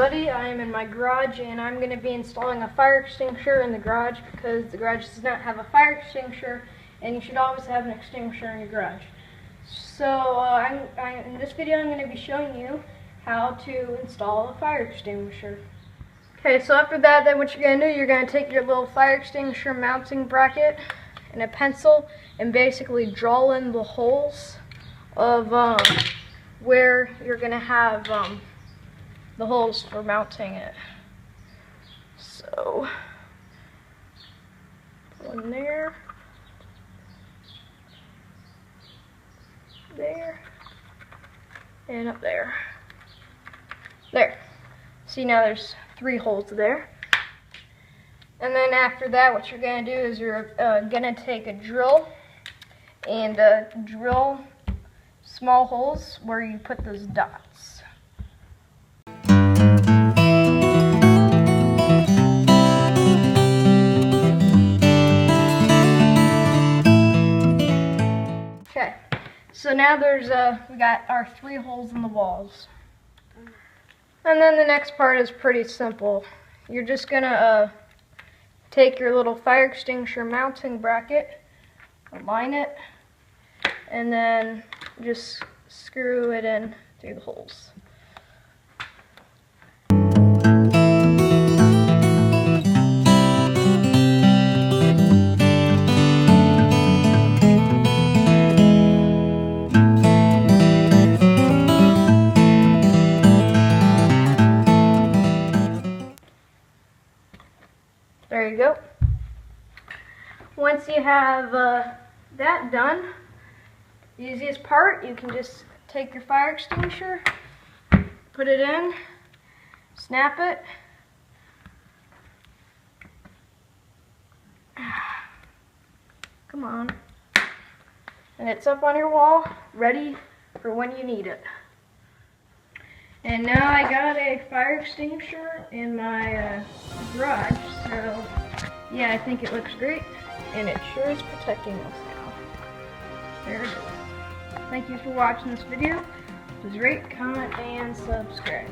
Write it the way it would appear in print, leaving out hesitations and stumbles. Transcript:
everybody, I am in my garage and I'm going to be installing a fire extinguisher in the garage because the garage does not have a fire extinguisher and you should always have an extinguisher in your garage. So in this video I'm going to be showing you how to install a fire extinguisher. Okay, so after that, then what you're going to do, you're going to take your little fire extinguisher mounting bracket and a pencil and basically draw in the holes of where you're going to have the holes for mounting it. So, one there, there, and up there. There. See, now there's 3 holes there. And then after that, what you're going to do is you're going to take a drill and drill small holes where you put those dots. Okay, so now we got our 3 holes in the walls. And then the next part is pretty simple. You're just gonna take your little fire extinguisher mounting bracket, align it, and then just screw it in through the holes. There you go. Once you have that done, the easiest part, you can just take your fire extinguisher, put it in, snap it, come on, and it's up on your wall, ready for when you need it. And now I got a fire extinguisher in my garage, so yeah, I think it looks great, and it sure is protecting us now. There it is. Thank you for watching this video. Please rate, comment, and subscribe.